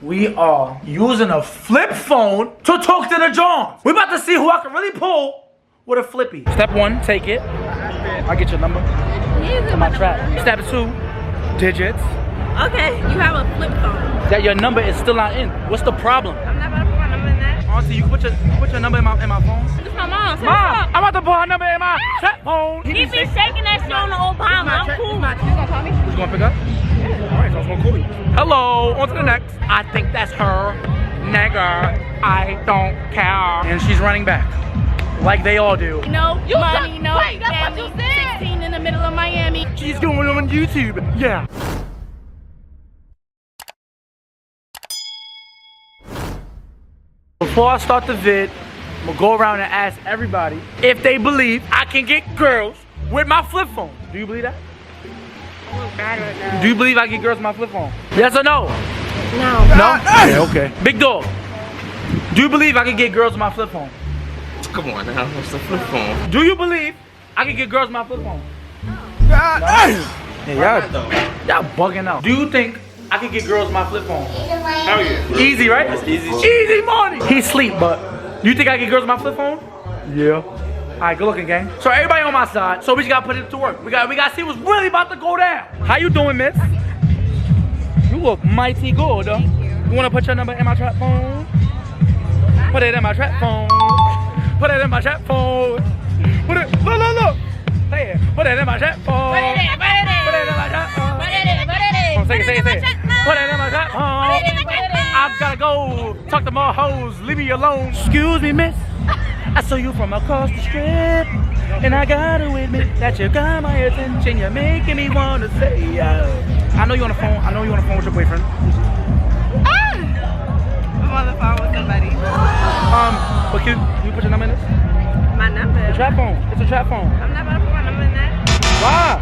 We are using a flip phone to talk to the Johns. We're about to see who I can really pull with a flippy. Step one, take it. I get your number. To my trap. Step two, digits. Okay, you have a flip phone. That your number is still not in. What's the problem? I'm not about to put my number in that. Honestly, you can put your number in my phone. It's my mom. Mom, I'm about to put her number in my trap phone. He be shaking that shit on the Obama. I'm cool. You gonna call me? You gonna pick up? Yeah. Alright, so I'm gonna call you. Hello, on to the next. I think that's her. Nigga, I don't care. And she's running back. Like they all do. No money, no wait, that's what you said. 16 in the middle of Miami. She's going on YouTube. Yeah. Before I start the vid, I'm gonna go around and ask everybody if they believe I can get girls with my flip phone. Do you believe that? Do you believe I can get girls with my flip phone? Yes or no? No. No? Yeah, okay. Big dog. Do you believe I can get girls with my flip phone? Come on now, what's the flip phone? Do you believe I can get girls with my flip phone? No. Yeah, y'all bugging out. Do you think I can get girls with my flip phone? Hell yeah. Easy, right? That's easy. Easy money. He sleep, but do you think I can get girls with my flip phone? Yeah. All right, good looking, gang. So everybody on my side. So we just gotta put it to work. We gotta see what's really about to go down. How you doing, miss? You look mighty good, though. You wanna put your number in my trap phone? Put it in my trap phone. Put it in my trap phone. Put it. Look. Say it. Put it in my trap phone. Put it in my trap phone. Say it. Put it in my trap phone. I gotta go talk to more hoes. Leave me alone. Excuse me, miss. I saw you from across the strip, and I gotta admit that you got my attention. You're making me wanna say yeah. I know you on the phone. With your boyfriend. I'm on the phone with somebody. But can you put your number in this? My number? It's a trap phone. It's a trap phone. I'm not about to put my number in that. Why?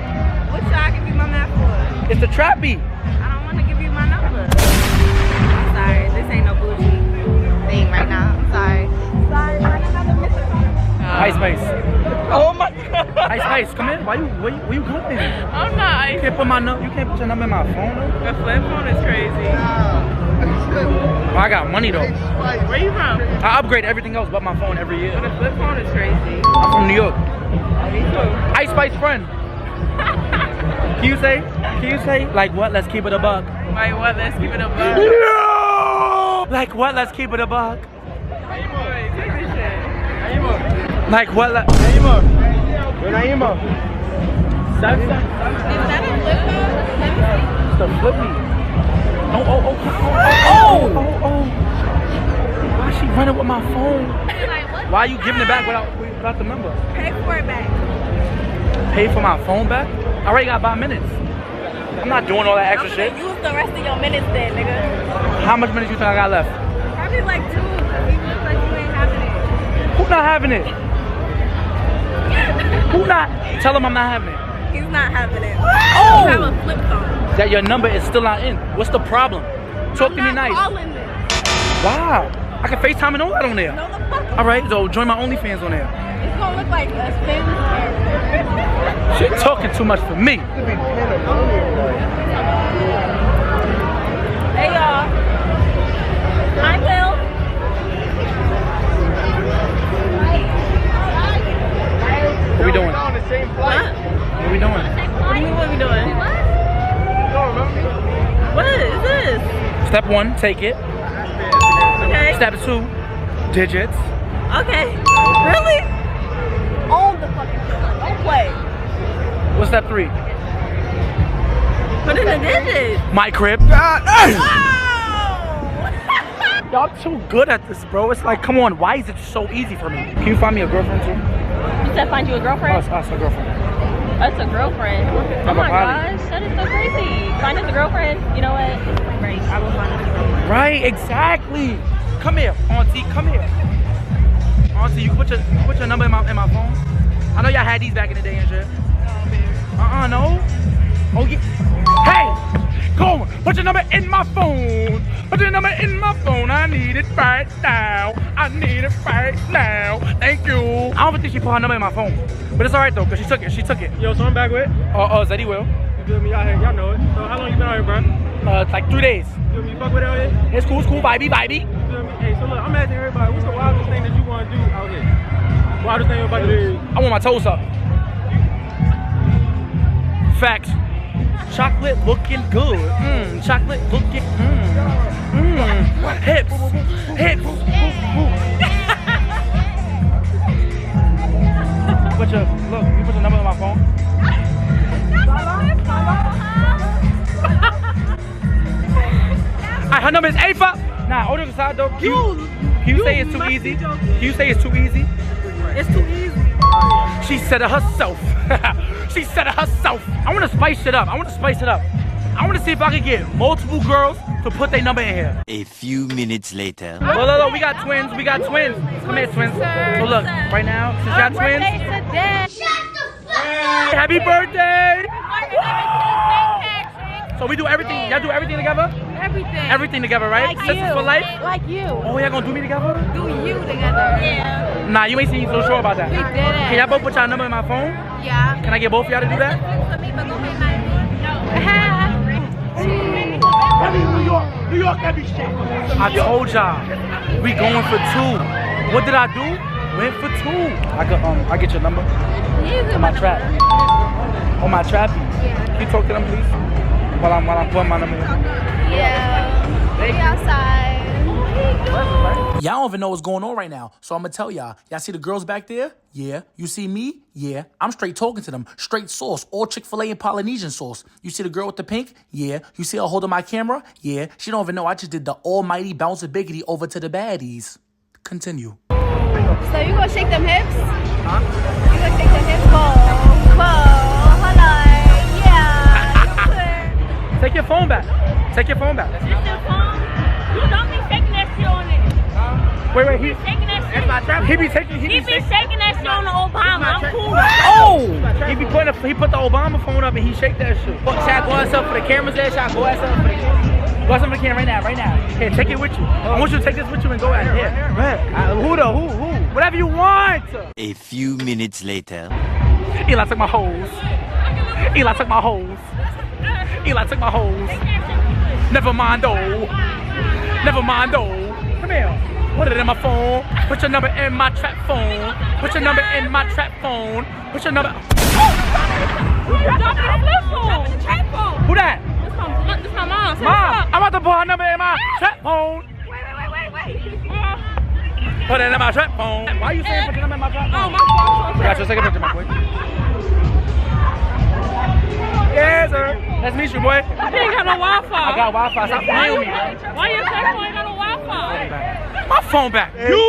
What y'all give you my map for? It's the trappy. I don't want to give you my number. I'm sorry. This ain't no bougie thing right now. I'm sorry. Sorry, I got another missing phone. Ice Spice. Oh my god. Ice Spice, come in. Where you going? I'm not. You can't put your number in my phone though. The flip phone is crazy. Well, I got money though. Where you from? I upgrade everything else but my phone every year. The flip phone is crazy. I'm from New York. Me too. Ice Spice friend. Can you say? Like what? Let's keep it a buck. Like what? Let's keep it a buck. No! Like what? Let's keep it a buck. Take this shit. Like what? Is that a flip phone? It's the flippy. Oh. Why is she running with my phone? Like, what? Why are you giving it back without the number? Pay for it back. Pay for my phone back? I already got 5 minutes. I'm not doing all that extra I'm shit. gonna use the rest of your minutes then, nigga. How much minutes you think I got left? Probably like 2. You look like you ain't having it. Who not having it? Who not? Tell him I'm not having it. He's not having it. Oh! You have a flip phone. That your number is still not in. What's the problem? Talk to me I'm not nice. calling this. Wow. I can FaceTime and all that on there. No, the fuck. Alright, so join my OnlyFans on there. It's gonna look like a spin. Shit talking too much for me. Hey y'all. Hi Will. What we doing? What? What we doing? What do you mean what we doing? What is this? Step one, take it. Okay. Step two, digits. Okay. Really? Own the fucking shit. Don't play. What's step three? Put in the digits. My crib. Oh! Y'all too good at this, bro. It's like, come on, why is it so easy for me? Can you find me a girlfriend too? You said find you a girlfriend? Us a girlfriend. That's a girlfriend. Oh my gosh, that is so crazy. Find us a girlfriend. You know what? Right, I will find us a girlfriend. Right, exactly. Come here, auntie, come here. Auntie, you can put your number in my phone. I know y'all had these back in the day and shit. No. Oh yeah. Hey, go. Put your number in my phone. Put your number in my phone. I need it right now. Thank you. I don't think she put her number in my phone, but it's alright though, cause she took it. Yo, so I'm back with. Zeddy will. You feel me? Y'all know it. So how long you been out here, bro? It's like 3 days. Feel me? Fuck with it out here? It's cool, vibey. You feel me? Hey, so look, I'm asking everybody, what's the wildest thing that you want to do out here? Wildest thing you're about to do? I want my toes up. Facts. Chocolate looking good. Chocolate looking. Hips. You put your number on my phone. Alright, her number is 85. Nah, all jokes aside though. Can you say it's too easy? Can you say it's too easy? It's too easy. She said it herself. She said it herself. I want to spice it up. I want to see if I can get multiple girls to put their number in here. A few minutes later. Look, we got twins. Come here, twins. So look, right now, since y'all twins. Happy birthday! So we do everything. Y'all do everything together? Everything together, right? Like Sisters you. for life? Like you. Oh, y'all gonna do me together? Do you together. Yeah. Nah, you ain't seem so sure about that. We did it. Can y'all both put y'all number in my phone? Yeah. Can I get both of y'all to do that? New York, every shit. I told y'all, we going for 2. What did I do? Went for 2. I get your number. On my trap. On my trap. Can you talk to them, please? While I'm putting my number in. Yeah. We outside. Y'all don't even know what's going on right now, so I'm gonna tell y'all. Y'all see the girls back there? Yeah. You see me? Yeah. I'm straight talking to them. Straight sauce. All Chick-fil-A and Polynesian sauce. You see the girl with the pink? Yeah. You see her holding my camera? Yeah. She don't even know I just did the almighty bounce a biggity over to the baddies. Continue. So you gonna shake them hips? Huh? You gonna shake them hips? Whoa. Hold on. Yeah. Take your phone back. It's your phone? You don't be shaking that shit on it. Wait, He shaking that shit. he be shaking that shit on the Obama. I'm cool. Oh! He put the Obama phone up and he shake that shit. Should I go ass up for the cameras there? Should I go ass up for the camera? Go ass up for the camera right now. Here, take it with you. I want you to take this with you and go at it. Here. Who? Whatever you want. A few minutes later. Eli took my hoes. Never mind though. Come here. Put it in my phone. Put your number in my trap phone. Put your number in my trap phone. Put your number. Who that? This my mom. Mom, I'm about to put her number in my trap phone. Wait. Put it in my trap phone. Why you saying put your number in my trap phone? Oh, my fault. Got you. Take a picture, my boy. Yes, sir. Nice to meet you, boy. You ain't got no Wi-Fi. I got Wi-Fi. Stop playing with me. Why your phone ain't got no Wi-Fi? My phone back. You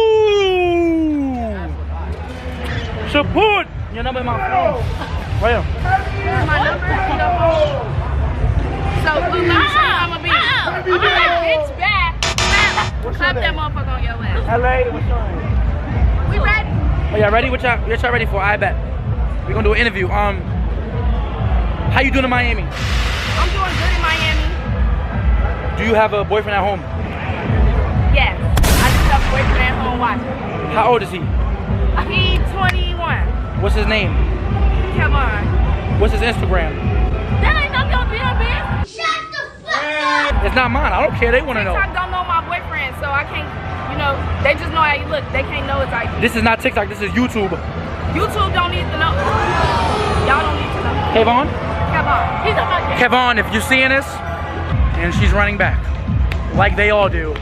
should put your number in my phone. Right here. My number in your phone. So, let me show you how I'm gonna be. I'm gonna like, bitch, back. Clap that motherfucker on your ass. LA, what's your name? We ready? Oh, y'all ready? What y'all ready for? I bet. We're gonna do an interview. How you doing in Miami? I'm doing good in Miami. Do you have a boyfriend at home? Yes. I just have a boyfriend at home watching. How old is he? He's 21. What's his name? Kevon. What's his Instagram? That ain't none of your business. Shut the fuck up. It's not mine. I don't care. They want to know. TikTok don't know my boyfriend, so I can't, they just know how you look. They can't know his ID. This is not TikTok. This is YouTube. YouTube don't need to know. Y'all don't need to know. Kevon? Kevon. He's on my Kevon, if you're seeing this, and she's running back, like they all do.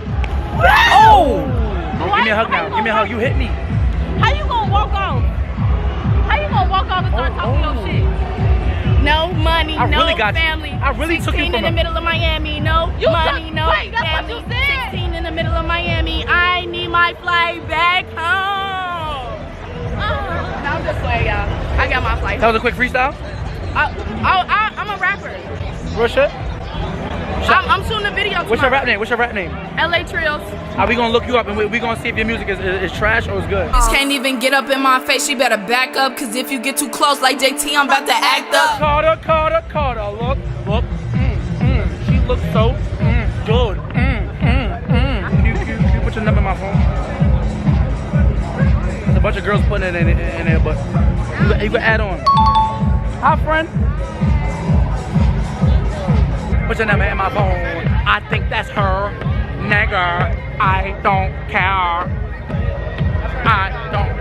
Oh! Give me a hug now. Give me a hug. You hit me. How you gonna walk off? How you gonna walk off and start talking your shit? No money, I no really got you. family. I really took you 16 from in the a- middle of Miami, no money, no Wait, that's what family. you said. 16 in the middle of Miami. I need my flight back home. No, I'm just playing, y'all. I got my flight. That was a quick freestyle? I'm a rapper. Real shit? I'm shooting a video tomorrow. What's your rap name? What's your rap name? LA Trills. Are we gonna look you up and we gonna see if your music is trash or is good? Bitch can't even get up in my face, she better back up. Cause if you get too close like JT, I'm about to act up. Carter. Look. She looks so good. Can you put your number in my phone? There's a bunch of girls putting it in there, but you can add on. Hi, friend. Put your number in my phone. I think that's her. Nigga, I don't care. I don't.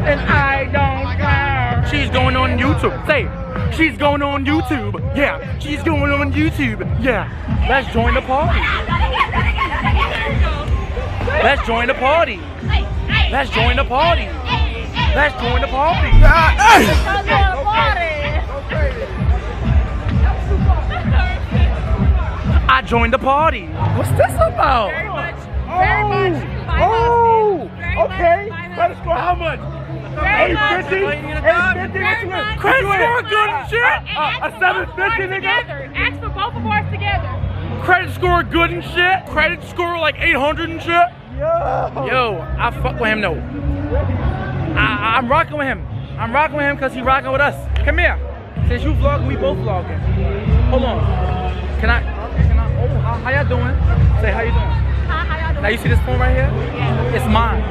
And I don't care. She's going on YouTube. Say, she's going on YouTube. Yeah, she's going on YouTube. Yeah. Let's join the party. Let's join the party. Let's join the party. Let's join the party. I joined the party. What's this about? Very much. Very much. Okay. Credit score how much? 850? 850? Credit score good and shit? A 750 nigga? Ask for both of ours together. Credit score good and shit? Credit score like 800 and shit? Yo, I fuck with him though. I'm rocking with him. I'm rocking with him because he rocking with us. Come here. Since you vlogging, we both vlogging. Hold on. Can I oh, how y'all doing? Say, how you doing? Hi, how y'all doing? Now you see this phone right here? Yeah. It's mine.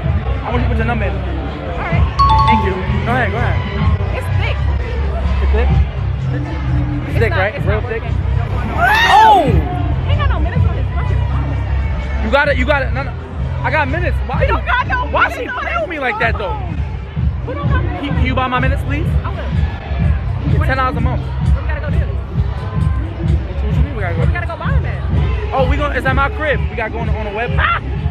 I want you to put your number in. Alright. Thank you. Go ahead, go ahead. It's thick. It's thick? It's thick, right? It's real thick? Oh! He ain't got no minutes on his fucking phone. You got it. No. I got minutes. Why don't got no Why minutes she on play his with me like that though? Who don't got minutes? Can you buy my minutes, please? I will. It's $10 a month. Where we gotta go do? What you mean we gotta Where we go? gotta go buy him at? Oh, it's at my crib. We gotta go on the web,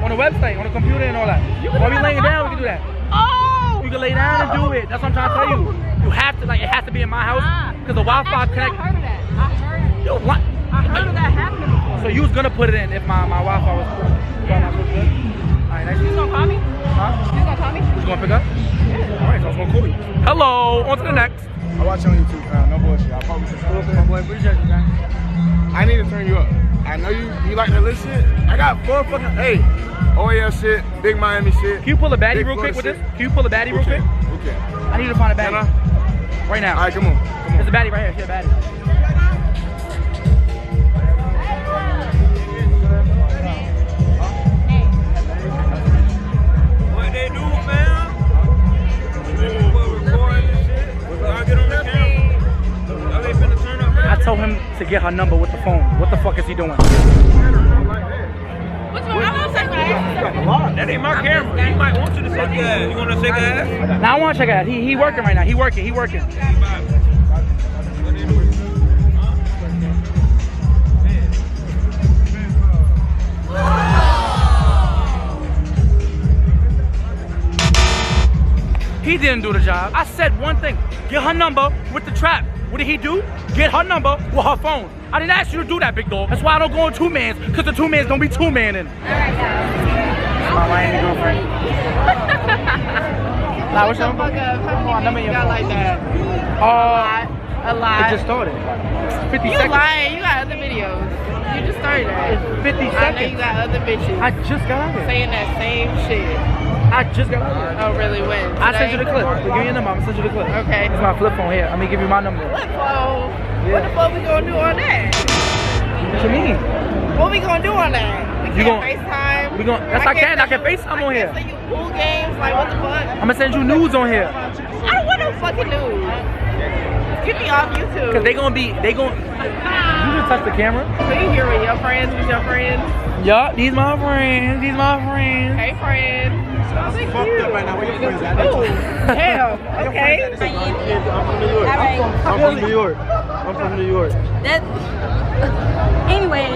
on the website, on the computer and all that. While we laying down, we can do that. Oh! You can lay down and do it. That's what I'm trying to tell you. You have to, like, it has to be in my house because the Wi-Fi Actually, connect. I heard of that. I heard. Yo, what? I heard of that happening before. So you was gonna put it in if my Wi-Fi was good. All right, next. You gonna call me? Huh? You gonna call me? You gonna pick up? Yeah. All right, so I'm gonna call you. Hello, on to the next. I watch you on YouTube, man. No bullshit. I probably subscribe. Boy, appreciate you, man. I need to turn you up. I know you like that little shit. I got 4 fucking, hey, OAL shit, Big Miami shit. Can you pull a baddie Big real quick with Florida this? Can you pull a baddie real quick? Okay. I need to find a baddie. Can I? Right now. All right, come on. There's a baddie right here. Here's a baddie. What they do, fam? What recording and shit? Y'all get on the camera. Y'all ain't finna turn up. I told him to get her number with the phone. What the fuck is he doing? What's wrong? I'm gonna take my ass. That ain't my camera. He might want you to shake your ass. You wanna shake her ass? Now I want to check it out. He working right now. He working. He didn't do the job. I said one thing. Get her number with the trap. What did he do? Get her number with her phone. I didn't ask you to do that, big dog. That's why I don't go on 2-mans, because the 2-mans don't be 2-manning. My Miami girlfriend. Nah, what's your number? How many you got like that? A lot. It just started. 50 You seconds. lying. You got other videos. You just started that. It's 50 I know you seconds. got other bitches I just got out here. saying that same shit. I just got out here. Oh, really? When? I sent you the Today? clip. Give me your number. I'm gonna send you the clip. Okay. It's my flip phone here. I'm gonna give you my number. Flip phone? What the fuck we gonna do on that? What you mean? What we gonna do on that? We You can't gon- FaceTime. we gon- yes, I can. I can FaceTime on here. I can't send you pool games. Like, what the fuck? I'm gonna send you nudes on here. I don't want no fucking news. Get me off YouTube. Cause they you just touch the camera. So you here with your friends, Yup, these my friends. Hey, friends. Fucked up right now. Where your friends at? Ooh, hell. Okay. I'm from New York. I'm from New York. Anyway.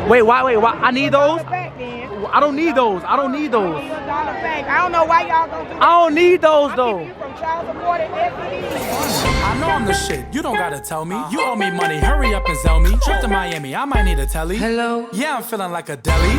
Wait, why? I need those. Back then. I don't need those. $1 back. I don't know why y'all gonna do that. I don't need those I'm though. keeping you from child support and STD. I know I'm the shit. You don't gotta tell me. You owe me money. Hurry up and sell me. Trip to Miami. I might need a telly. Hello. Yeah, I'm feeling like a deli.